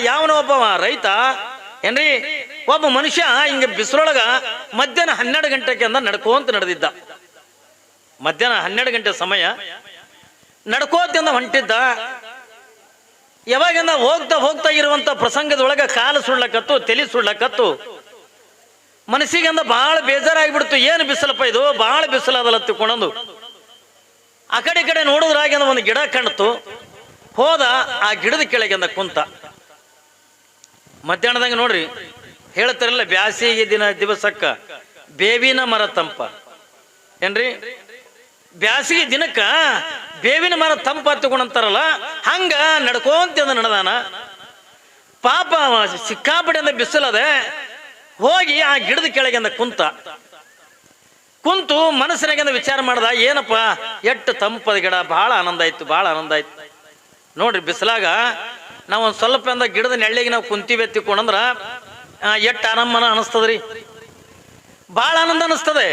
ಯಾವನ ಒಬ್ಬ ರೈತ ಏನ್ರಿ ಒಬ್ಬ ಮನುಷ್ಯ ಹಿಂಗ ಬಿಸಿಲೊಳಗ ಮಧ್ಯಾಹ್ನ 12 ಗಂಟೆಗೆ ಅಂದ ನಡ್ಕೋಂತ ನಡೆದಿದ್ದ. ಮಧ್ಯಾಹ್ನ 12 ಗಂಟೆ ಸಮಯ ನಡ್ಕೋತಿಂದ ಹೊಂಟಿದ್ದ. ಯಾವಾಗಿಂದ ಹೋಗ್ತಾ ಹೋಗ್ತಾ ಇರುವಂತ ಪ್ರಸಂಗದೊಳಗ ಕಾಲು ಸುಳ್ಳಕತ್ತು, ತಲೆ ಸುಳ್ಳಕತ್ತು. ಮನಸ್ಸಿಗೆಂದ ಬಹಳ ಬೇಜಾರಾಗಿಬಿಡ್ತು. ಏನು ಬಿಸಿಲಪ್ಪ ಇದು, ಬಹಳ ಬಿಸಿಲಾದಲ್ಲ ತಿಳ್ಕೊಂಡು ಆ ಕಡೆ ಈ ಕಡೆ ನೋಡಿದ್ರಾಗಿಂದ ಒಂದು ಗಿಡ ಕಾಣ್ತು. ಹೋದ, ಆ ಗಿಡದ ಕೆಳಗಿಂದ ಕುಂತ. ಮಧ್ಯಾಹ್ನದಾಗ ನೋಡ್ರಿ ಹೇಳ್ತಾರಲ್ಲ, ಬ್ಯಾಸಿಗೆ ದಿವಸಕ್ಕ ಬೇವಿನ ಮರ ತಂಪ ಏನ್ರಿ, ಬ್ಯಾಸಿಗೆ ದಿನಕ್ಕ ಬೇವಿನ ಮರ ತಂಪ ತಗೊಂಡಂತಾರಲ್ಲ, ಹಂಗ ನಡ್ಕೊಂತ ನಡೆದಾನ. ಪಾಪ ಸಿಕ್ಕಾಪಟ್ಟೆ ಬಿಸಿಲದೆ. ಹೋಗಿ ಆ ಗಿಡದ ಕೆಳಗಿಂದ ಕುಂತು ಮನಸ್ಸಿನಾಗಿಂದ ವಿಚಾರ ಮಾಡ್ದ, ಏನಪ್ಪ ಎಷ್ಟು ತಂಪದ ಗಿಡ, ಬಹಳ ಆನಂದ ಆಯ್ತು, ಬಹಳ ಆನಂದ ಆಯ್ತು. ನೋಡ್ರಿ ಬಿಸಿಲಾಗ ನಾವು ಒಂದು ಸ್ವಲ್ಪ ಅಂದ ಗಿಡದ ನೆಳ್ಳಿಗೆ ನಾವು ಕುಂತೀವಿ ಎತ್ತಿಕೊಂಡ್ರ ಎಷ್ಟು ಆರಾಮನ ಅನಿಸ್ತದ್ರಿ, ಬಹಳ ಆನಂದ ಅನಿಸ್ತದೆ.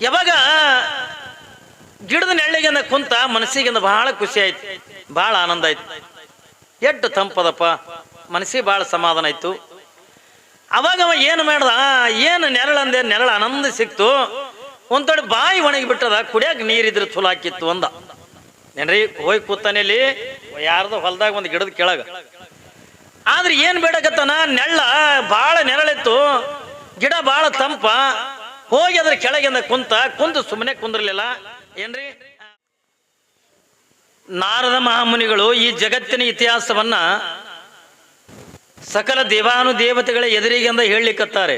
ಯಾವಾಗ ಗಿಡದ ನೆಳ್ಳಿಗೆಂದ ಕುಂತ ಮನಸ್ಸಿಗಿಂದ ಬಹಳ ಖುಷಿ ಆಯ್ತು, ಬಹಳ ಆನಂದ ಆಯ್ತು. ಎಷ್ಟು ತಂಪದಪ್ಪ, ಮನಸ್ಸಿಗೆ ಬಹಳ ಸಮಾಧಾನ ಆಯ್ತು. ಅವಾಗ ಅವ ಏನು ಮಾಡ್ದ, ಏನು ನೆರಳಂದೆ, ನೆರಳು ಆನಂದ ಸಿಕ್ತು. ಒಂದ್ ತೊಡೆ ಬಾಯಿ ಒಣಗಿ ಬಿಟ್ಟದ, ಕುಡಿಯಕ್ಕೆ ನೀರಿದ್ರೆ ಚಲೋ ಹಾಕಿತ್ತು ಅಂದ. ಏನ್ರಿ ಹೋಗಿ ಕೂತಾನೆಲ್ಲಿ ಯಾರ್ದು ಹೊಲದಾಗ ಒಂದು ಗಿಡದ ಕೆಳಗ. ಆದ್ರೆ ಏನ್ ಬೇಡಕತ್ತಾನ, ನೆಳ್ಳ ಬಾಳ ನೆರಳಿತ್ತು, ಗಿಡ ಬಾಳ ತಂಪ. ಹೋಗಿ ಅದ್ರ ಕೆಳಗಿಂದ ಕುಂತು ಸುಮ್ಮನೆ ಕುಂದ್ರಲಿಲ್ಲ. ಏನ್ರಿ ನಾರದ ಮಹಾಮುನಿಗಳು ಈ ಜಗತ್ತಿನ ಇತಿಹಾಸವನ್ನ ಸಕಲ ದೇವಾನುದೇವತೆಗಳ ಎದುರಿಗೆಂದ ಹೇಳಲಿಕ್ಕತ್ತಾರೆ.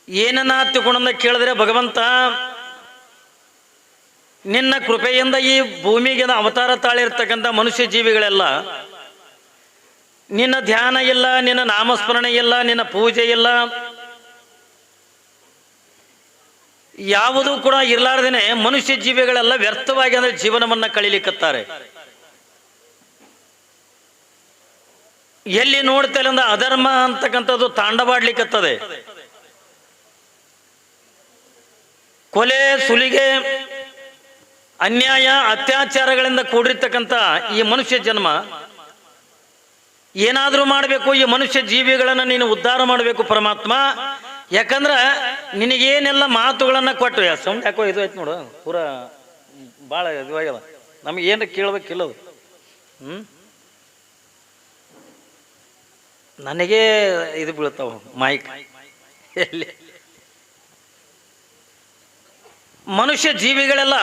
ಏನನ್ನ ತಿಳ್ಕೊಂಡ ಕೇಳಿದ್ರೆ, ಭಗವಂತ ನಿನ್ನ ಕೃಪೆಯಿಂದ ಈ ಭೂಮಿಗೆ ಅವತಾರ ತಾಳಿರ್ತಕ್ಕಂಥ ಮನುಷ್ಯ ಜೀವಿಗಳೆಲ್ಲ ನಿನ್ನ ಧ್ಯಾನ ಇಲ್ಲ, ನಿನ್ನ ನಾಮಸ್ಮರಣೆ ಇಲ್ಲ, ನಿನ್ನ ಪೂಜೆ ಇಲ್ಲ, ಯಾವುದೂ ಕೂಡ ಇರ್ಲಾರ್ದೇನೆ ಮನುಷ್ಯ ಜೀವಿಗಳೆಲ್ಲ ವ್ಯರ್ಥವಾಗಿ ಅಂದ್ರೆ ಜೀವನವನ್ನ ಕಳೀಲಿಕ್ಕತ್ತಾರೆ. ಎಲ್ಲಿ ನೋಡ್ತೇಲೆ ಅಂದ್ರೆ ಅಧರ್ಮ ಅಂತಕ್ಕಂಥದ್ದು ತಾಂಡವಾಡ್ಲಿಕ್ಕತ್ತದೆ. ಕೊಲೆ, ಸುಲಿಗೆ, ಅನ್ಯಾಯ, ಅತ್ಯಾಚಾರಗಳಿಂದ ಕೂಡಿರ್ತಕ್ಕಂಥ ಈ ಮನುಷ್ಯ ಜನ್ಮ ಏನಾದ್ರೂ ಮಾಡಬೇಕು, ಈ ಮನುಷ್ಯ ಜೀವಿಗಳನ್ನ ನೀನು ಉದ್ಧಾರ ಮಾಡಬೇಕು ಪರಮಾತ್ಮ. ಯಾಕಂದ್ರ ನಿನಗೇನೆಲ್ಲ ಮಾತುಗಳನ್ನ ಕೊಟ್ಟು, ಸೌಂಡ್ ಯಾಕೋ ಇದು ಆಯ್ತು ನೋಡು, ಪೂರಾ ಭಾಳ ಇದಾಗ್ಯದ, ನಮ್ಗೆ ಏನ್ರ ಕೇಳ್ಬೇಕಿಲ್ಲದು. ನನಗೆ ಇದು ಬೀಳ್ತಾವ ಮೈಕ್. ಎಲ್ಲಿ ಮನುಷ್ಯ ಜೀವಿಗಳೆಲ್ಲ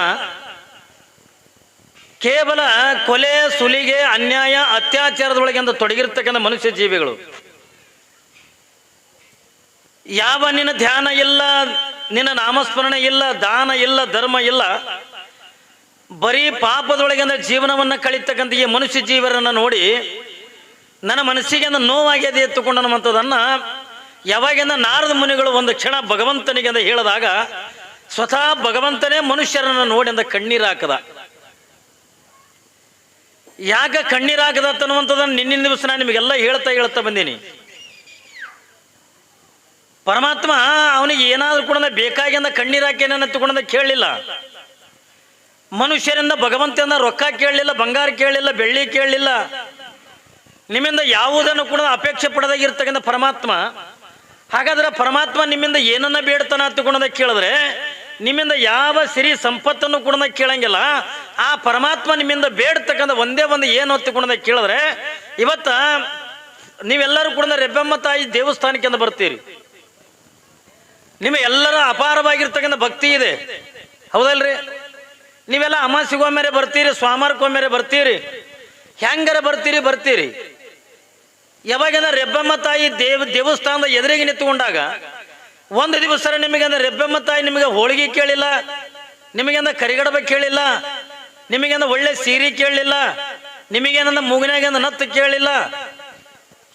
ಕೇವಲ ಕೊಲೆ, ಸುಲಿಗೆ, ಅನ್ಯಾಯ, ಅತ್ಯಾಚಾರದೊಳಗೆ ಅಂತ ತೊಡಗಿರ್ತಕ್ಕಂಥ ಮನುಷ್ಯ ಜೀವಿಗಳು. ಯಾವ ನಿನ್ನ ಧ್ಯಾನ ಇಲ್ಲ, ನಿನ್ನ ನಾಮಸ್ಮರಣೆ ಇಲ್ಲ, ದಾನ ಇಲ್ಲ, ಧರ್ಮ ಇಲ್ಲ, ಬರೀ ಪಾಪದೊಳಗೆ ಅಂದ್ರೆ ಜೀವನವನ್ನ ಕಳೀತಕ್ಕಂಥ ಈ ಮನುಷ್ಯ ಜೀವರನ್ನ ನೋಡಿ ನನ್ನ ಮನಸ್ಸಿಗೆ ನೋವಾಗಿದೆ ಎತ್ತುಕೊಂಡನಂಥದನ್ನ ಯಾವಾಗಿಂದ ನಾರದ ಮುನಿಗಳು ಒಂದು ಕ್ಷಣ ಭಗವಂತನಿಗೆ ಅಂತ ಹೇಳಿದಾಗ ಸ್ವತಃ ಭಗವಂತನೇ ಮನುಷ್ಯರನ್ನ ನೋಡಿ ಅಂದ ಕಣ್ಣೀರು ಹಾಕದ. ಯಾಕೆ ಕಣ್ಣೀರು ಹಾಕದ ಅನ್ನುವಂಥದ್ದನ್ನು ನಿನ್ನಿನ ದಿವಸ ನಾನು ನಿಮಗೆಲ್ಲ ಹೇಳ್ತಾ ಬಂದೀನಿ. ಪರಮಾತ್ಮ ಅವನಿಗೆ ಏನಾದ್ರೂ ಕೂಡ ಬೇಕಾಗಿಂದ ಕಣ್ಣೀರು ಹಾಕಿ ಏನನ್ನ ತಗೊಂಡ ಕೇಳಲಿಲ್ಲ. ಮನುಷ್ಯರಿಂದ ಭಗವಂತನ ರೊಕ್ಕ ಕೇಳಲಿಲ್ಲ, ಬಂಗಾರ ಕೇಳಲಿಲ್ಲ, ಬೆಳ್ಳಿ ಕೇಳಲಿಲ್ಲ, ನಿಮ್ಮಿಂದ ಯಾವುದನ್ನು ಕೂಡ ಅಪೇಕ್ಷೆ ಪಡದಾಗಿರ್ತಕ್ಕಂಥ ಪರಮಾತ್ಮ. ಹಾಗಾದ್ರೆ ಪರಮಾತ್ಮ ನಿಮ್ಮಿಂದ ಏನನ್ನ ಬೇಡ್ತಾನ ತಗೊಂಡ ಕೇಳಿದ್ರೆ ನಿಮ್ಮಿಂದ ಯಾವ ಸಿರಿ ಸಂಪತ್ತನ್ನು ಕೂಡ ಕೇಳಂಗಿಲ್ಲ. ಆ ಪರಮಾತ್ಮ ನಿಮ್ಮಿಂದ ಬೇಡ್ತಕ್ಕಂಥ ಒಂದೇ ಒಂದು ಏನು ತಗೊಂಡ ಕೇಳಿದ್ರೆ, ಇವತ್ತ ನೀವೆಲ್ಲರೂ ಕೂಡ ರೆಬ್ಬೆಮ್ಮ ತಾಯಿ ದೇವಸ್ಥಾನಕ್ಕೆ ಅಂತ ಬರ್ತೀರಿ. ನಿಮ್ಮ ಎಲ್ಲರ ಅಪಾರವಾಗಿರ್ತಕ್ಕಂಥ ಭಕ್ತಿ ಇದೆ, ಹೌದಲ್ರಿ? ನೀವೆಲ್ಲ ಅಮಾಸಿಗೊಮ್ಮೆರೆ ಬರ್ತೀರಿ, ಸ್ವಾಮಾರಕ್ಕೊಮ್ಮೆರೆ ಬರ್ತೀರಿ, ಹೆಂಗಾರ ಬರ್ತೀರಿ. ಯಾವಾಗಿಂದ ರೆಬ್ಬೆಮ್ಮ ತಾಯಿ ದೇವಸ್ಥಾನದ ಎದುರಿಗೆ ನಿಂತುಕೊಂಡಾಗ ಒಂದು ದಿವಸ ನಿಮಗೆಂದ ರೆಬ್ಬೆಮ್ಮ ತಾಯಿ ನಿಮಗೆ ಹೋಳಿಗೆ ಕೇಳಿಲ್ಲ, ನಿಮಗೆಂದ ಕರಿಗಡಬ ಕೇಳಿಲ್ಲ, ನಿಮಗೆಂದ ಒಳ್ಳೆ ಸೀರೆ ಕೇಳಲಿಲ್ಲ, ನಿಮಗೇನಂದ ಮೂಗಿನಾಗಂದ ನತ್ತು ಕೇಳಿಲ್ಲ.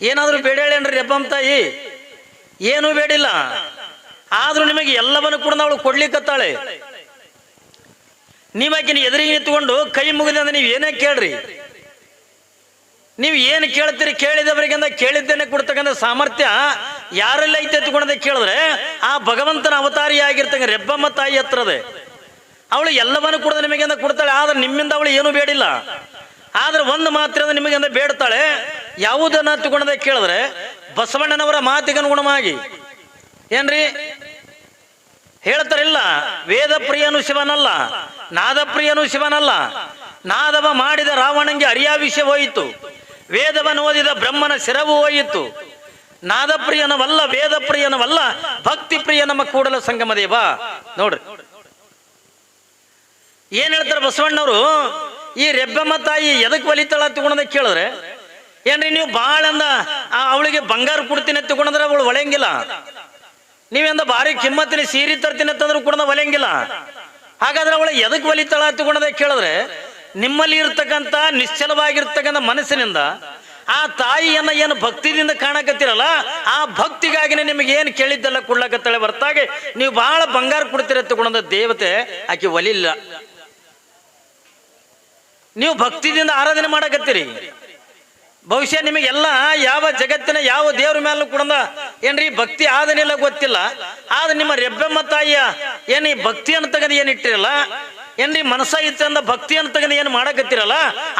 ಏನಾದರೂ ಬೇಡ ಹೇಳೇನ್ರಿ ರೆಬ್ಬಮ್ಮ ತಾಯಿ? ಏನೂ ಬೇಡಿಲ್ಲ. ಆದ್ರೂ ನಿಮಗೆ ಎಲ್ಲವನ್ನು ಕೂಡ ಅವಳು ಕೊಡ್ಲಿಕ್ಕತ್ತಾಳೆ. ನೀವಾಕಿನ ಎದುರಿಗೆ ನಿಂತ್ಕೊಂಡು ಕೈ ಮುಗಿದ ಅಂದ್ರೆ ನೀವು ಏನೇ ಕೇಳ್ರಿ, ನೀವು ಏನು ಕೇಳ್ತೀರಿ ಕೇಳಿದವರಿಗೆಂದ ಕೇಳಿದ್ದೇನೆ ಕೊಡ್ತಕ್ಕಂಥ ಸಾಮರ್ಥ್ಯ ಯಾರೆಲ್ಲ ಐತೆ ತಗೊಂಡೆ ಕೇಳಿದ್ರೆ ಆ ಭಗವಂತನ ಅವತಾರಿಯಾಗಿರ್ತಕ್ಕ ರೆಬ್ಬಮ್ಮ ತಾಯಿ ಹತ್ರದೆ. ಅವಳು ಎಲ್ಲವನ್ನು ಕೂಡ ನಿಮಗೆಂದ ಕೊಡ್ತಾಳೆ. ಆದ್ರೆ ನಿಮ್ಮಿಂದ ಅವಳು ಏನೂ ಬೇಡಿಲ್ಲ. ಆದ್ರೆ ಒಂದು ಮಾತ್ರ ನಿಮಗೆ ಅಂದ್ರೆ ಬೇಡ್ತಾಳೆ. ಯಾವುದನ್ನ ತಗೊಂಡದ ಕೇಳಿದ್ರೆ ಬಸವಣ್ಣನವರ ಮಾತಿಗೆ ಅನುಗುಣವಾಗಿ ಏನ್ರಿ ಹೇಳ್ತಾರಿಲ್ಲ, ವೇದ ಪ್ರಿಯನು ಶಿವನಲ್ಲ, ನಾದ ಪ್ರಿಯನು ಶಿವನಲ್ಲ. ನಾದವ ಮಾಡಿದ ರಾವಣಂಗೆ ಅರಿಯಾವಿಷ ಹೋಯಿತು, ವೇದವನ್ನು ಓದಿದ ಬ್ರಹ್ಮನ ಶಿರವು ಹೋಯಿತು. ನಾದ ಪ್ರಿಯನವಲ್ಲ, ವೇದ ಪ್ರಿಯನವಲ್ಲ, ಭಕ್ತಿ ಪ್ರಿಯ ನಮ್ಮ ಕೂಡಲ ಸಂಗಮ ದೇವ. ನೋಡ್ರಿ ಏನ್ ಹೇಳ್ತಾರೆ ಬಸವಣ್ಣವರು. ಈ ರೆಬ್ಬಮ್ಮ ತಾಯಿ ಎದಕ್ ಒಲಿತಾಳ ತಗೊಂಡ ಕೇಳಿದ್ರೆ ಏನ್ರಿ ನೀವು ಬಾಳ ಅಂದ ಅವಳಿಗೆ ಬಂಗಾರ ಕೊಡ್ತೀನಿ ತಗೊಂಡ್ರೆ ಅವಳು ಒಳೆಯಂಗಿಲ್ಲ. ನೀವೆಂದ ಭಾರಿ ಕಿಮ್ಮತ್ತಿನ ಸೀರೆ ತರ್ತೀನಿ ಅಂತಂದ್ರು ಕೂಡ ಒಲೆಯಂಗಿಲ್ಲ. ಹಾಗಾದ್ರೆ ಅವಳು ಎದಕ್ ಒಲಿತಾಳ ತಗೊಂಡದ ಕೇಳಿದ್ರೆ ನಿಮ್ಮಲ್ಲಿ ಇರ್ತಕ್ಕಂಥ ನಿಶ್ಚಲವಾಗಿರ್ತಕ್ಕಂಥ ಮನಸ್ಸಿನಿಂದ ಆ ತಾಯಿಯನ್ನ ಏನು ಭಕ್ತಿದಿಂದ ಕಾಣಕತ್ತಿರಲ್ಲ, ಆ ಭಕ್ತಿಗಾಗಿನೇ ನಿಮಗೆ ಏನು ಕೇಳಿದ್ದೆಲ್ಲ ಕೊಡ್ಲಕತ್ತಾಳೆ ಹೊರತಾಗಿ ನೀವು ಬಹಳ ಬಂಗಾರ ಕೊಡ್ತೀರ ತಗೊಂಡ ದೇವತೆ ಆಕೆ ಒಲಿಲ್ಲ. ನೀವು ಭಕ್ತಿದಿಂದ ಆರಾಧನೆ ಮಾಡಕತ್ತೀರಿ. ಬಹುಶಃ ನಿಮಗೆಲ್ಲ ಯಾವ ಜಗತ್ತಿನ ಯಾವ ದೇವ್ರ ಮೇಲೂ ಕೂಡ ಏನ್ರಿ ಭಕ್ತಿ ಆದನಿಲ್ಲ ಗೊತ್ತಿಲ್ಲ. ಆದ್ರೆ ನಿಮ್ಮ ರೆಬ್ಬೆಮ್ಮ ತಾಯಿಯ ಏನ್ ಈ ಭಕ್ತಿಯನ್ನು ತೆಗೆದು ಏನ್ ಇಟ್ಟಿರಲ್ಲ ಏನ್ರಿ ಮನಸ್ಸ ಇತ್ತಂದ ಭಕ್ತಿಯನ್ನು ತೆಗೆದು ಏನು ಮಾಡಕತ್ತಿರಲ್ಲ,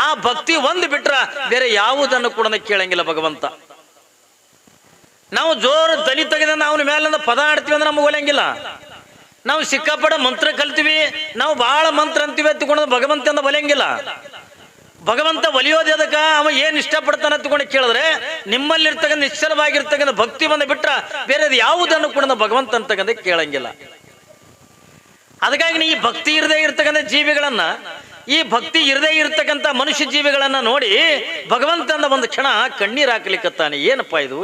ಆ ಭಕ್ತಿ ಒಂದು ಬಿಟ್ರ ಬೇರೆ ಯಾವುದನ್ನು ಕೂಡ ಕೇಳಂಗಿಲ್ಲ ಭಗವಂತ. ನಾವು ಜೋರು ದನಿ ತೆಗೆದ ಅವನ ಮೇಲಿಂದ ಪದ ಆಡ್ತೀವಿ ಅಂದ್ರೆ ನಮ್ಗೆ ಒಲೆಯಂಗಿಲ್ಲ. ನಾವು ಸಿಕ್ಕಾಪಡ ಮಂತ್ರ ಕಲ್ತೀವಿ, ನಾವು ಬಹಳ ಮಂತ್ರ ಅಂತೀವಿ ಎತ್ತುಕೊಂಡು ಭಗವಂತ ಒಲೆಯಂಗಿಲ್ಲ. ಭಗವಂತ ಒಲಿಯೋದು ಅದಕ್ಕ ಅವ ಏನ್ ಇಷ್ಟಪಡ್ತಾನೆ ತಗೊಂಡು ಕೇಳಿದ್ರೆ ನಿಮ್ಮಲ್ಲಿರ್ತಕ್ಕಂಥ ನಿಶ್ಚಲವಾಗಿರ್ತಕ್ಕಂಥ ಭಕ್ತಿ ಬಂದ ಬಿಟ್ರ ಬೇರೆ ಯಾವುದನ್ನು ಕೂಡ ಭಗವಂತ ಅಂತಕ್ಕಂಥ ಕೇಳಂಗಿಲ್ಲ. ಅದಕ್ಕಾಗಿ ಈ ಭಕ್ತಿ ಇರದೇ ಇರ್ತಕ್ಕಂಥ ಜೀವಿಗಳನ್ನ, ಈ ಭಕ್ತಿ ಇರದೇ ಇರ್ತಕ್ಕಂಥ ಮನುಷ್ಯ ಜೀವಿಗಳನ್ನ ನೋಡಿ ಭಗವಂತನ ಒಂದು ಕ್ಷಣ ಕಣ್ಣೀರ್ ಹಾಕ್ಲಿಕ್ಕತ್ತಾನೆ. ಏನಪ್ಪಾ ಇದು,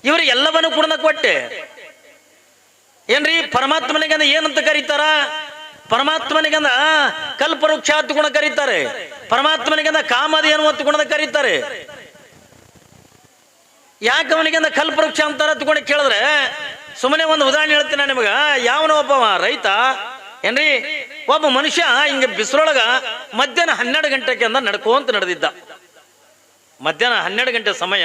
ಇವರು ಎಲ್ಲವನ್ನೂ ಕೂಡ ಕೊಟ್ಟೆ ಏನ್ರಿ ಪರಮಾತ್ಮನಿಗಂದ ಏನಂತ ಕರೀತಾರ? ಪರಮಾತ್ಮನಿಗಂದ ಕಲ್ಪವೃಕ್ಷ ಹತ್ತುಗುಣ ಕರೀತಾರೆ, ಪರಮಾತ್ಮನಿಗಂದ ಕಾಮದಿ ಅನ್ನುವಂತ ಗುಣದ ಕರೀತಾರೆ. ಯಾಕೆ ಅವನಿಗಂದ ಕಲ್ಪವೃಕ್ಷ ಅಂತಾರ ತಗೊಂಡು ಕೇಳಿದ್ರೆ ಸುಮ್ಮನೆ ಒಂದು ಉದಾಹರಣೆ ಹೇಳ್ತೀನಿ ನಿಮಗ. ಯಾವನ ಒಬ್ಬ ರೈತ ಏನ್ರಿ ಒಬ್ಬ ಮನುಷ್ಯ ಹಿಂಗ ಬಿಸಿಲೊಳಗ ಮಧ್ಯಾಹ್ನ 12 ಗಂಟೆಗೆ ಅಂದ ನಡ್ಕೋಂತ ನಡೆದಿದ್ದ. ಮಧ್ಯಾಹ್ನ 12 ಗಂಟೆ ಸಮಯ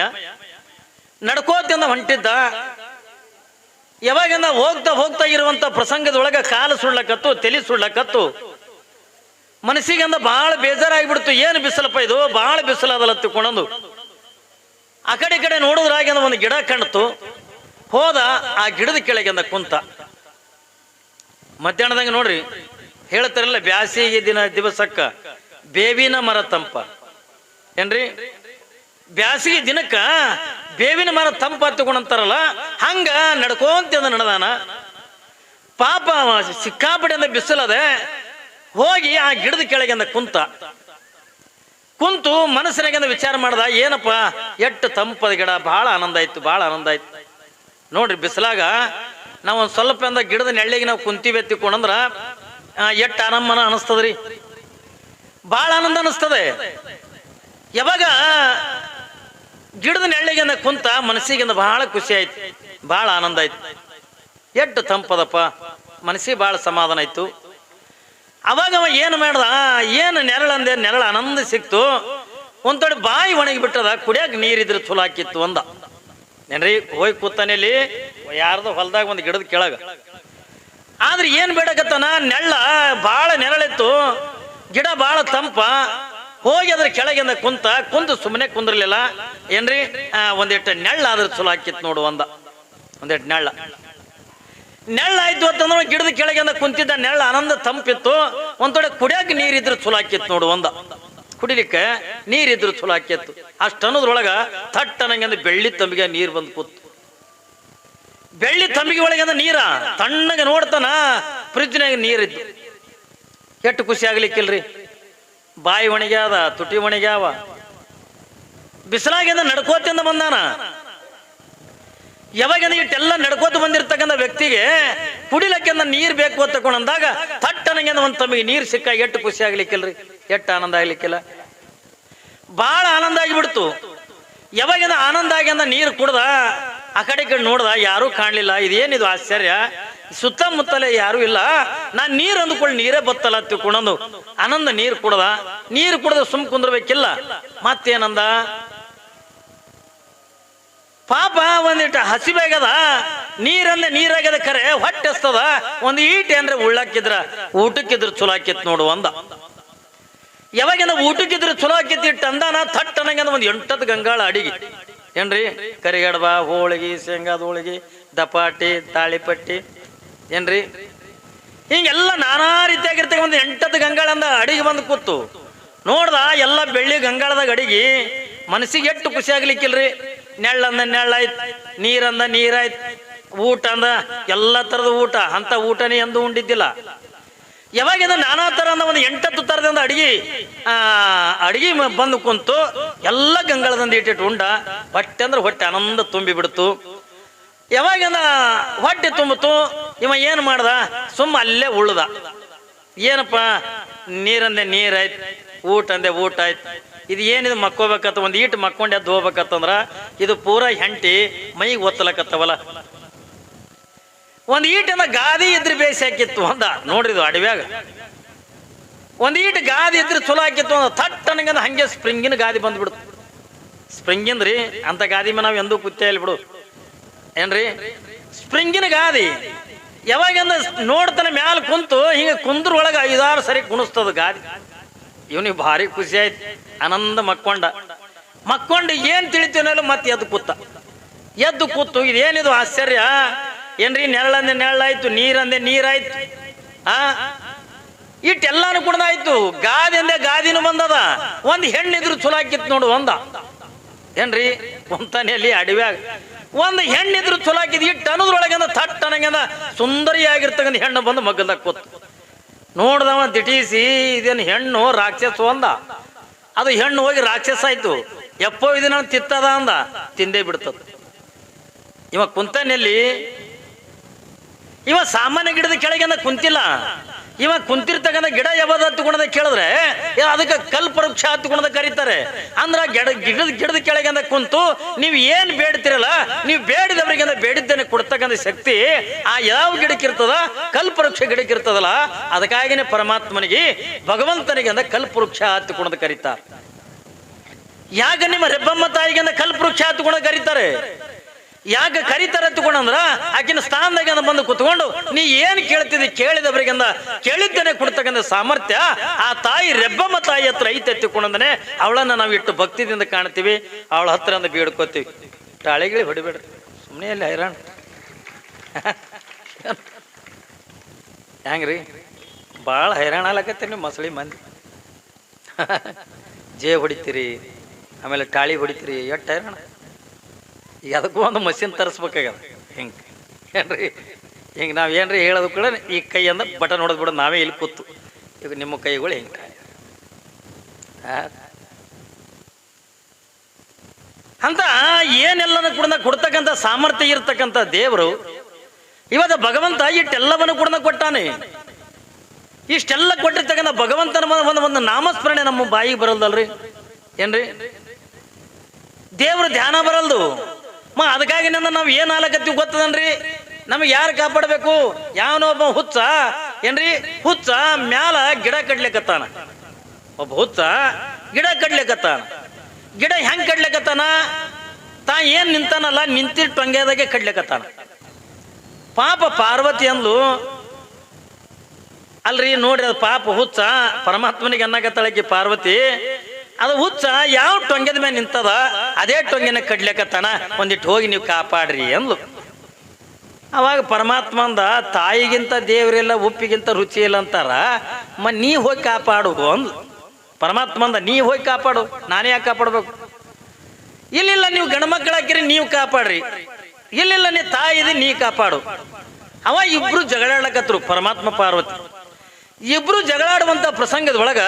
ನಡ್ಕೋತಿಂದ ಹೊಂಟಿದ್ದ. ಯಾವಾಗಿಂದ ಹೋಗ್ತಾ ಹೋಗ್ತಾ ಇರುವಂತ ಪ್ರಸಂಗದೊಳಗ ಕಾಲು ಸುಳ್ಳಕತ್ತು, ತಲೆ ಸುಳ್ಳಕತ್ತು. ಮನಸ್ಸಿಗೆಂದ ಬಹಳ ಬೇಜಾರಾಗಿಬಿಡ್ತು. ಏನು ಬಿಸಿಲಪ್ಪ ಇದು, ಬಹಳ ಬಿಸಿಲಾದಲ್ಲ ತಿಳ್ಕೊಂಡು ಆ ಕಡೆ ಈ ಕಡೆ ನೋಡಿದ್ರಾಗ ಒಂದು ಗಿಡ ಕಾಣ್ತು. ಹೋದ, ಆ ಗಿಡದ ಕೆಳಗಿಂದ ಕುಂತ. ಮಧ್ಯಾಹ್ನದಾಗ ನೋಡ್ರಿ ಹೇಳ್ತಾರಲ್ಲ, ಬ್ಯಾಸಿಗೆ ದಿವಸಕ್ಕ ಬೇವಿನ ಮರ ತಂಪ ಏನ್ರಿ, ಬ್ಯಾಸಿಗೆ ದಿನಕ್ಕ ಬೇವಿನ ಮರ ತಂಪ ತಗೊಂಡಂತಾರಲ್ಲ ಹಂಗ ನಡ್ಕೊಂತ ನಡೆದಾನ. ಪಾಪ ಸಿಕ್ಕಾಪಟ್ಟೆ ಬಿಸಿಲದೆ ಹೋಗಿ ಆ ಗಿಡದ ಕೆಳಗಿಂದ ಕುಂತು ಮನಸ್ಸಿನಾಗಿಂದ ವಿಚಾರ ಮಾಡ್ದ, ಏನಪ್ಪ ಎಷ್ಟು ತಂಪದ ಗಿಡ, ಬಹಳ ಆನಂದ ಆಯ್ತು, ಬಹಳ ಆನಂದ ಆಯ್ತು. ನೋಡ್ರಿ ಬಿಸಿಲಾಗ ನಾವು ಒಂದು ಸ್ವಲ್ಪ ಅಂದ ಗಿಡದ ನೆಳ್ಳಿಗೆ ನಾವು ಕುಂತೀವಿ ಎತ್ತಿಕೊಂಡ್ರ ಎಷ್ಟು ಆರಾಮನ ಅನಿಸ್ತದ್ರಿ, ಬಹಳ ಆನಂದ ಅನಿಸ್ತದೆ. ಯಾವಾಗ ಗಿಡದ ನೆಳ್ಳಿಗೆಂದ ಕುಂತ ಮನಸ್ಸಿಗಿಂದ ಬಹಳ ಖುಷಿ ಆಯ್ತು, ಬಹಳ ಆನಂದ ಆಯ್ತು. ಎಷ್ಟು ತಂಪದಪ್ಪ, ಮನಸ್ಸಿಗೆ ಬಹಳ ಸಮಾಧಾನ ಆಯ್ತು. ಅವಾಗ ಅವ ಏನು ಮಾಡ್ದ, ಏನು ನೆರಳಂದೆ, ನೆರಳು ಆನಂದ ಸಿಕ್ತು. ಒಂದ್ ತೊಡೆ ಬಾಯಿ ಒಣಗಿ ಬಿಟ್ಟದ, ಕುಡಿಯಾಕ ನೀರಿದ್ರೆ ಚಲೋ ಹಾಕಿತ್ತು ಅಂದ. ಏನ್ರಿ ಹೋಗಿ ಕೂತಾನೆಲ್ಲಿ ಯಾರ್ದು ಹೊಲದಾಗ ಒಂದು ಗಿಡದ ಕೆಳಗ. ಆದ್ರೆ ಏನ್ ಬೇಡಕತ್ತಾನ, ನೆಳ್ಳ ಬಾಳ ನೆರಳಿತ್ತು, ಗಿಡ ಬಾಳ ತಂಪ. ಹೋಗಿ ಅದ್ರ ಕೆಳಗಿಂದ ಕುಂತು ಸುಮ್ಮನೆ ಕುಂದ್ರಲಿಲ್ಲ. ಏನ್ರಿ ಒಂದಿಟ್ಟು ನೆಳ್ಳ ಆದ್ರೆ ಚಲೋ ಹಾಕಿತ್ತು ನೋಡು ಅಂದ. ಒಂದಿಟ್ಟು ನೆಳ್ಳ ಆಯ್ತು ಅಂತಂದ್ರೆ ಗಿಡದ ಕೆಳಗಿಂದ ಕುಂತಿದ್ದ ನೆಳ್ಳ ಆನಂದ ತಂಪಿತ್ತು. ಒಂದ್ ತೊಡೆ ಕುಡಿಯಾಕ ನೀರಿದ್ರು ಚಲೋ ಹಾಕಿತ್ತು ನೋಡು ಅಂದ. ಕುಡಿಲಿಕ್ಕೆ ನೀರಿದ್ರು ಚಲೋ ಹಾಕಿತ್ತು. ಅಷ್ಟು ಅನ್ನೋದ್ರೊಳಗ ಥಟ್ ಅನ್ನಂಗಿಂದ ಬೆಳ್ಳಿ ತಂಬಿಗೆ ನೀರು ಬಂದು ಕೂತು. ಬೆಳ್ಳಿ ತಂಬಿಗೆ ಒಳಗಿಂದ ನೀರ ತಣ್ಣಗೆ ನೋಡ್ತಾನ, ಫ್ರಿಜ್ನಾಗ ನೀರಿದ್ದು. ಎಷ್ಟು ಖುಷಿ ಆಗ್ಲಿಕ್ಕಿಲ್ರಿ, ಬಾಯಿ ಒಣಗ್ಯಾದ, ತುಟಿ ಒಣಗ್ಯಾವ. ಬಿಸಿಲಾಗಿಂದ ನಡ್ಕೋತಿಂದ ಬಂದಾನ. ಯಾವಾಗ ಇಟ್ಟೆಲ್ಲ ನಡ್ಕೋತ ಬಂದಿರ್ತಕ್ಕಂಥ ವ್ಯಕ್ತಿಗೆ ಕುಡಿಲಕ್ಕಿಂದ ನೀರ್ ಬೇಕು ಅಂತ ತಗೊಂಡಂದಾಗ ಥಟ್ಟನಂಗಿಂದ ಒಂದು ತಮಗೆ ನೀರು ಸಿಕ್ಕಾಗ ಎಷ್ಟು ಖುಷಿ ಆಗ್ಲಿಕ್ಕಿಲ್ರಿ, ಎಷ್ಟು ಆನಂದ ಆಗ್ಲಿಕ್ಕಿಲ್ಲ, ಬಹಳ ಆನಂದ ಆಗಿಬಿಡ್ತು. ಯಾವಾಗಿಂದ ಆನಂದ ಆಗಿಂದ ನೀರು ಕುಡ್ದ, ಆ ಕಡೆ ಈ ಕಡೆ ನೋಡ್ದ, ಯಾರೂ ಕಾಣ್ಲಿಲ್ಲ. ಇದೇನಿದು ಆಶ್ಚರ್ಯ, ಸುತ್ತಮುತ್ತಲೇ ಯಾರು ಇಲ್ಲ. ನಾನ್ ನೀರು ಅಂದ್ಕೊಳ್ಳಿ ನೀರೇ ಬತ್ತಲ್ಲ ತಿಳ್ಕೊಂಡಂದು ಆನಂದ ನೀರು ಕುಡ್ದ ಸುಮ್ ಕುಂದ್ರಬೇಕಿಲ್ಲ. ಮತ್ತೇನಂದ, ಪಾಪ ಒಂದಿಟ್ಟು ಹಸಿಬೇಗದ, ನೀರಂದ್ರೆ ನೀರಾಗ್ಯದ, ಕರೆ ಹೊಟ್ಟೆ ಎಸ್ತದ, ಒಂದು ಈಟ್ ಏನ್ರೆ ಉಳ್ಳಾಕಿದ್ರ ಊಟಕ್ಕಿದ್ರ ಚಲೋ ಆಕಿತ್ ನೋಡು ಅಂದ. ಯಾವಾಗಿಂದ ಊಟಕ್ಕಿದ್ರೆ ಚಲೋ ಆಕೈತಿ ಟಂದಾನ ಥಟ್ ಅನ್ನಂಗ ಒಂದು 8 ಗಂಗಾಳ ಅಡಿಗೆ ಏನ್ರಿ ಕರಿಗಡಬ ಹೋಳಿಗೆ ಶೇಂಗಾದ ಹೋಳಿಗೆ ದಪಾಟಿ ತಾಳಿಪಟ್ಟಿ ಏನ್ರಿ ಹಿಂಗೆಲ್ಲ ನಾನಾ ರೀತಿಯಾಗಿರ್ತಕ್ಕ ಒಂದು 8 ಗಂಗಾಳಂದ ಅಡಿಗೆ ಬಂದು ಕೂತು ನೋಡ್ದ ಎಲ್ಲ ಬೆಳ್ಳಿ ಗಂಗಾಳದಾಗ ಅಡಿಗೆ ಮನಸ್ಸಿಗೆ ಎಷ್ಟು ಖುಷಿ ಆಗ್ಲಿಕ್ಕಿಲ್ರಿ. ನೆಳ್ಳಂದ ನೆಳ್ಳಾಯ್ತು, ನೀರಂದ ನೀರಾಯ್ತು, ಊಟ ಅಂದ ಎಲ್ಲ ತರದ ಊಟ, ಅಂತ ಊಟನೇ ಎಂದು ಉಂಡಿದ್ದಿಲ್ಲ. ಯಾವಾಗಿಂದ ನಾನಾ ತರ ಅಂದ ಒಂದು 8 ತರದಿಂದ ಅಡಿಗೆ ಬಂದು ಕುಂತು ಎಲ್ಲ ಗಂಗಾಳದಂದ ಇಟ್ಟಿಟ್ಟು ಉಂಡ ಹೊಟ್ಟೆ ಅಂದ್ರೆ ಹೊಟ್ಟೆ ಆನಂದ ತುಂಬಿ ಬಿಡ್ತು. ಯಾವಾಗಿಂದ ಹೊಟ್ಟೆ ತುಂಬಿತು ಇವ ಏನ್ ಮಾಡ್ದ, ಸುಮ್ಮ ಅಲ್ಲೇ ಉಳ್ದ. ಏನಪ್ಪ ನೀರಂದೆ ನೀರಾಯ್ತು, ಊಟ ಅಂದೆ ಊಟ ಆಯ್ತು, ಇದು ಏನಿದು ಮಕ್ಕೋಬೇಕತ್ತ ಒಂದು ಈಟ್ ಮಕ್ಕೊಂಡೆ ಎದ್ದು ಹೋಗ್ಬೇಕತ್ತಂದ್ರ ಇದು ಪೂರಾ ಹೆಂಟಿ ಮೈಗೆ ಒತ್ತಲಕತ್ತವಲ್ಲ. ಒಂದು ಈಟಿಂದ ಗಾದಿ ಇದ್ರೆ ಬೇಸಿ ಹಾಕಿತ್ತು ಅಂದ. ನೋಡ್ರಿದು ಅಡವ್ಯಾಗ ಒಂದು ಈಟ್ ಗಾದಿ ಇದ್ರೆ ಚಲೋ ಹಾಕಿತ್ತು ಅಂದ. ಥಟ್ ಅನ್ನಂಗಂದ ಹಂಗೆ ಸ್ಪ್ರಿಂಗಿನ ಗಾದಿ ಬಂದ್ಬಿಡ್ತು. ಸ್ಪ್ರಿಂಗಿಂದ್ರಿ ಅಂತ ಗಾದಿ ಮೇಲೆ ನಾವು ಎಂದೂ ಕುತ್ತೇ ಇಲ್ಲ ಬಿಡು ಏನ್ರಿ. ಸ್ಪ್ರಿಂಗಿನ ಗಾದಿ ಯಾವಾಗಂದ ನೋಡ್ತಾನೆ ಮ್ಯಾಲ ಕುಂತು ಹಿಂಗೆ ಕುಂದ್ರೊಳಗೆ 5-6 ಸರಿ ಕುಣಿಸ್ತದ ಗಾದಿ. ಇವನಿಗೆ ಭಾರಿ ಖುಷಿ ಆಯ್ತು, ಆನಂದ ಮಕ್ಕೊಂಡು ಏನ್ ತಿಳಿತೀನಲ್ಲ ಮತ್ತೆ ಎದ್ದು ಕೂತು ಇದೇನಿದು ಆಶ್ಚರ್ಯ ಏನ್ರಿ, ನೆರಳಂದೆ ನೆರಳಾಯ್ತು, ನೀರಂದೆ ನೀರಾಯ್ತು, ಇಟ್ಟೆಲ್ಲಾನು ಕುಡ್ದಾಯ್ತು, ಗಾದಿ ಅಂದೆ ಗಾದಿನೂ ಬಂದದ. ಒಂದು ಹೆಣ್ಣಿದ್ರು ಚಲೋ ಹಾಕಿತ್ತು ನೋಡು ಒಂದ ಏನ್ರಿ. ಒಂತಾನೆಯಲ್ಲಿ ಅಡವ್ಯಾಗ ಒಂದು ಹೆಣ್ಣಿದ್ರು ಚಲೋ ಹಾಕಿದ್ ಇಟ್ಟು ಅನ್ನೋದ್ರೊಳಗಿಂದ ಥಟ್ ಅನ್ನಂಗಿಂದ ಸುಂದರಿಯಾಗಿರ್ತಕ್ಕಂಥ ಹೆಣ್ಣು ಬಂದು ಮಗ್ಗದಾಗ ಕೂತು ನೋಡ್ದವ ದಿಟೀಸಿ ಇದೇನು ಹೆಣ್ಣು ರಾಕ್ಷಸ ಅಂದ. ಅದು ಹೆಣ್ಣು ಹೋಗಿ ರಾಕ್ಷಸ ಆಯ್ತು. ಎಪ್ಪೋ ಇದನ್ನ ತಿತ್ತದ ಅಂದ, ತಿಂದೇ ಬಿಡ್ತದ. ಇವ ಕುಂತನಲ್ಲಿ ಇವ ಸಾಮಾನ್ಯ ಗಿಡದ ಕೆಳಗಿಂದ ಕುಂತಿಲ್ಲ. ಇವ ಕುಂತಿರ್ತಕ್ಕಂಥ ಗಿಡ ಯಾವ್ದು ಹತ್ತುಕೊಂಡ ಕೇಳಿದ್ರೆ ಅದಕ್ಕೆ ಕಲ್ಪವೃಕ್ಷ ಹತ್ತುಕೊಂಡ ಕರೀತಾರೆ. ಅಂದ್ರ ಗಿಡದ ಕೆಳಗಿಂದ ಕುಂತು ನೀವು ಏನ್ ಬೇಡ್ತಿರಲ್ಲ, ನೀವು ಬೇಡಿದವರಿಗಿಂದ ಬೇಡಿದ್ದೇನೆ ಕೊಡ್ತಕ್ಕಂಥ ಶಕ್ತಿ ಆ ಯಾವ ಗಿಡಕ್ಕಿರ್ತದ, ಕಲ್ಪವೃಕ್ಷ ಗಿಡಕ್ಕಿರ್ತದಲ್ಲ. ಅದಕ್ಕಾಗಿನೇ ಪರಮಾತ್ಮನಿಗೆ ಭಗವಂತನಿಗೆ ಅಂದ ಕಲ್ಪವೃಕ್ಷ ಹತ್ತುಕೊಂಡ ಕರೀತಾರೆ. ಯಾಕ ನಿಮ್ಮ ರೆಬ್ಬಮ್ಮ ತಾಯಿಗೆ ಕಲ್ಪವೃಕ್ಷ ಹತ್ತುಕೊಂಡ ಕರೀತಾರೆ? ಯಾಕೆ ಕರಿತಾರ ತಗೊಂಡ್ರ ಆಕಿನ ಸ್ಥಾನದಾಗ ಬಂದು ಕುತ್ಕೊಂಡು ನೀ ಏನ್ ಕೇಳ್ತಿದ್ದಿ ಕೇಳಿದವರಿಗಂದ ಕೇಳಿದ್ದೇನೆ ಕೊಡ್ತಕ್ಕಂಥ ಸಾಮರ್ಥ್ಯ ಆ ತಾಯಿ ರೆಬ್ಬಮ್ಮ ತಾಯಿ ಹತ್ರ ಐತೆ ತಿಳ್ಕೊಂಡಂದನೆ ಅವಳನ್ನ ನಾವು ಇಟ್ಟು ಭಕ್ತಿದಿಂದ ಕಾಣ್ತೀವಿ, ಅವಳ ಹತ್ರ ಅಂದ ಬೇಡ್ಕೋತೀವಿ. ತಾಳಿಗಿಳಿ ಹೊಡಿಬೇಡ್ರಿ ಸುಮ್ಮನೆ ಅಲ್ಲಿ ಹೈರಾಣ ಹೆಂಗ್ರಿ, ಭಾಳ ಹೈರಾಣ ಆಗ್ಲಕತ್ತೀರಿ ನೀವು ಮಸಳಿ ಮಂದಿ. ಜೇ ಹೊಡಿತೀರಿ, ಆಮೇಲೆ ಟಾಳಿ ಹೊಡಿತೀರಿ, ಎಷ್ಟು ಹೈರಾಣ. ಈಗ ಅದಕ್ಕೂ ಒಂದು ಮಷಿನ್ ತರಿಸ್ಬೇಕಾಗ್ಯದ. ಹಿಂಗೆ ಏನ್ರಿ, ಹಿಂಗೆ ನಾವು ಏನ್ರಿ ಹೇಳೋದು ಕೂಡ ಈ ಕೈಯಿಂದ ಬಟನ್ ಹೊಡೆದು ಬಿಡೋದು ನಾವೇ ಇಲ್ಲಿ ಕೂತು. ಈಗ ನಿಮ್ಮ ಕೈಗಳು ಹಿಂಗೆ ಅಂತ ಏನೆಲ್ಲನೂ ಕೂಡ ಕೊಡ್ತಕ್ಕಂಥ ಸಾಮರ್ಥ್ಯ ಇರ್ತಕ್ಕಂಥ ದೇವರು ಇವತ್ತು ಭಗವಂತ ಇಷ್ಟೆಲ್ಲವನ್ನು ಕೂಡ ಕೊಟ್ಟಾನೆ. ಇಷ್ಟೆಲ್ಲ ಕೊಟ್ಟಿರ್ತಕ್ಕಂಥ ಭಗವಂತನ ಒಂದು ನಾಮಸ್ಮರಣೆ ನಮ್ಮ ಬಾಯಿಗೆ ಬರಲ್ದಲ್ರಿ ಏನ್ರಿ, ದೇವ್ರ ಧ್ಯಾನ ಬರಲ್ದು. ಅದಕ್ಕಾಗಿ ನಾವು ಏನ್ ಆಲಕತ್ತೀವಿ ಗೊತ್ತದನ್ರಿ, ನಮಗೆ ಯಾರು ಕಾಪಾಡಬೇಕು? ಯಾವನೊಬ್ಬ ಹುಚ್ಚ ಏನ್ರಿ, ಹುಚ್ಚ ಮ್ಯಾಲ ಗಿಡ ಕಡ್ಲಿಕತ್ತಾನ. ಒಬ್ಬ ಹುಚ್ಚ ಗಿಡ ಕಡ್ಲಿಕತ್ತಾನ. ಗಿಡ ಹೆಂಗ್ ಕಡ್ಲಿಕತ್ತಾನ? ತಾ ಏನ್ ನಿಂತಾನಲ್ಲ ನಿಂತಿರ್ ಟೊಂಗ್ಯದಾಗೆ ಕಡ್ಲಿಕತ್ತಾನ. ಪಾಪ ಪಾರ್ವತಿ ಅಂದ್ಲು ಅಲ್ರಿ, ನೋಡ್ರಿ ಅದು ಪಾಪ ಹುಚ್ಚ ಪರಮಾತ್ಮನಿಗೆ ಅನ್ನಕತ್ತಾಳಕಿ ಪಾರ್ವತಿ. ಅದು ಹುಚ್ಚ ಯಾವ ಟೊಂಗೆದ ಮೇಲೆ ನಿಂತದ ಅದೇ ಟೊಂಗೆನ ಕಡ್ಲಿಕತ್ತಾನ, ಒಂದಿಟ್ಟು ಹೋಗಿ ನೀವು ಕಾಪಾಡ್ರಿ ಅಂದ್ಲು. ಅವಾಗ ಪರಮಾತ್ಮ ಅಂದ, ತಾಯಿಗಿಂತ ದೇವರಿಲ್ಲ, ಉಪ್ಪಿಗಿಂತ ರುಚಿ ಇಲ್ಲ ಅಂತಾರ, ನೀ ಹೋಗಿ ಕಾಪಾಡು ಅಂದ್ಲು. ಪರಮಾತ್ಮ ಅಂದ, ನೀ ಹೋಗಿ ಕಾಪಾಡು, ನಾನೇ ಯಾಕೆ ಕಾಪಾಡ್ಬೇಕು? ಇಲ್ಲಿಲ್ಲ, ನೀವು ಗಂಡ ಮಕ್ಕಳು ಹಾಕಿರಿ, ನೀವು ಕಾಪಾಡ್ರಿ. ಇಲ್ಲಿಲ್ಲ, ನೀ ತಾಯಿದಿ, ನೀ ಕಾಪಾಡು. ಅವ ಇಬ್ರು ಜಗಳಾಡ್ಲಕತ್ರು, ಪರಮಾತ್ಮ ಪಾರ್ವತಿ ಇಬ್ರು ಜಗಳಾಡುವಂತ ಪ್ರಸಂಗದೊಳಗ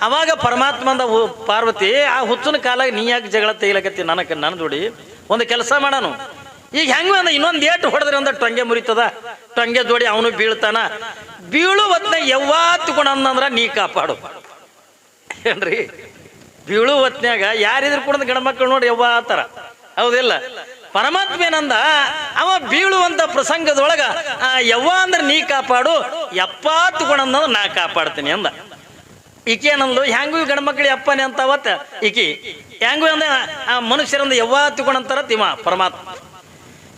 ಅವಾಗ ಪರಮಾತ್ಮಂದ ಪಾರ್ವತಿ, ಆ ಹುಚ್ಚನ ಕಾಲಾಗ ನೀ ಯಾಕೆ ಜಗಳ ತೆಗಿಲಕತ್ತಿ ನನ್ನ ಜೋಡಿ? ಒಂದು ಕೆಲಸ ಮಾಡೋನು, ಈಗ ಹೆಂಗ ಅಂದ ಇನ್ನೊಂದು ಏಟು ಹೊಡೆದ್ರೆ ಅಂದ ಟೊಂಗೆ ಮುರಿತದ, ಟೊಂಗೆ ಜೋಡಿ ಅವನು ಬೀಳ್ತಾನ. ಬೀಳು ಹೊತ್ನ ಯವ್ವಾತ್ಕೊಂಡು ಅಂದಂದ್ರ ನೀ ಕಾಪಾಡು ಏನ್ರಿ. ಬೀಳು ಹೊತ್ನ್ಯಾಗ ಯಾರಿದ್ರು ಕೂಡ ಗಂಡ ಮಕ್ಕಳು ನೋಡಿ ಯವ್ವ ಆತರ, ಹೌದಿಲ್ಲ? ಪರಮಾತ್ಮ ಏನಂದ, ಅವ ಬೀಳುವಂತ ಪ್ರಸಂಗದೊಳಗ ಯವ್ವ ಅಂದ್ರೆ ನೀ ಕಾಪಾಡು, ಎಪ್ಪಾತ್ಕೊಂಡಂದ್ರ ನಾ ಕಾಪಾಡ್ತೀನಿ ಅಂದ. ಈಕೆ ಏನಂದ್ಲು, ಹೆಂಗೂ ಗಂಡ ಮಕ್ಕಳು ಅಪ್ಪನೇ ಅಂತ ಅವತ್ತ ಈಕಿ ಹೆಂಗೂ ಅಂದ ಆ ಮನುಷ್ಯರಂದ ಯವ್ವಾತ್ಕೊಂಡಂತಾರ ತಿಮ್ಮ ಪರಮಾತ್ಮ.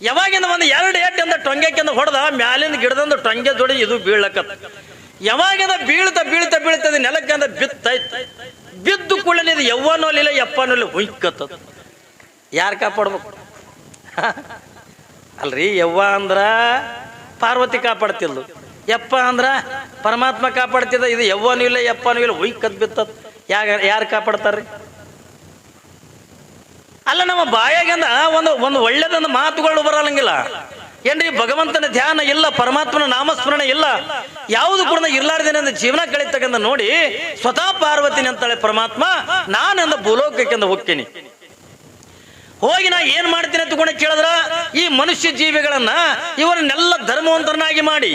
ಯಾವಾಗಿಂದ ಒಂದು 2 ಏಟ್ ಅಂದ ಟೊಂಗೆಕಿಂದ ಹೊಡೆದ ಮ್ಯಾಲಿಂದ ಗಿಡದಂದು ಟೊಂಗೆ ಜೋಡಿ ಇದು ಬೀಳ್ಲಕತ್ತ. ಯಾವಾಗಿಂದ ಬೀಳ್ತಾ ಬೀಳ್ತಾ ಬೀಳ್ತದೆ ನೆಲಕ್ಕೆ ಅಂದ ಬಿತ್ತಾಯ್ತು. ಬಿದ್ದು ಕೂಡಲೇ ಇದು ಯವ್ವನೂ ಅಲ್ಲಿಲ್ಲ ಯಪ್ಪನೂ ಇಲ್ಲ, ಹುಯ್ಕತ್ತದ. ಯಾರು ಕಾಪಾಡ್ಬೇಕು? ಅಲ್ರಿ, ಯವ್ವ ಅಂದ್ರ ಪಾರ್ವತಿ ಕಾಪಾಡ್ತಿದ್ಲು, ಯಪ್ಪ ಅಂದ್ರ ಪರಮಾತ್ಮ ಕಾಪಾಡ್ತಿದ್ದ. ಇದು ಯವ್ವನೂ ಇಲ್ಲ ಯಪ್ಪನೂ ಇಲ್ಲ, ಹುಯ್ಕತ್ ಬಿತ್ತದ. ಯಾರು ಕಾಪಾಡ್ತಾರ್ರಿ? ಅಲ್ಲ, ನಮ್ಮ ಬಾಯಾಗಂದ ಒಂದು ಒಳ್ಳೇದೊಂದು ಮಾತುಗಳು ಬರಲ್ಲಂಗಿಲ್ಲ ಏನ್ರಿ? ಭಗವಂತನ ಧ್ಯಾನ ಇಲ್ಲ, ಪರಮಾತ್ಮನ ನಾಮಸ್ಮರಣೆ ಇಲ್ಲ, ಯಾವುದು ಕೂಡ ಇರ್ಲಾರ್ದೇನೆ ಜೀವನ ಕಳೀತಕ್ಕಂಥ ನೋಡಿ ಸ್ವತಃ ಪಾರ್ವತಿನಿ ಅಂತಾಳೆ ಪರಮಾತ್ಮ. ನಾನೆಂದ ಭೂಲೋಕಕ್ಕೆಂದ ಹೋಗ್ತೀನಿ. ಹೋಗಿ ನಾ ಏನ್ ಮಾಡ್ತೀನಿ ಅಂತ ಕೂಡ ಕೇಳಿದ್ರ, ಈ ಮನುಷ್ಯ ಜೀವಿಗಳನ್ನ ಇವರನ್ನೆಲ್ಲ ಧರ್ಮವಂತರನ್ನಾಗಿ ಮಾಡಿ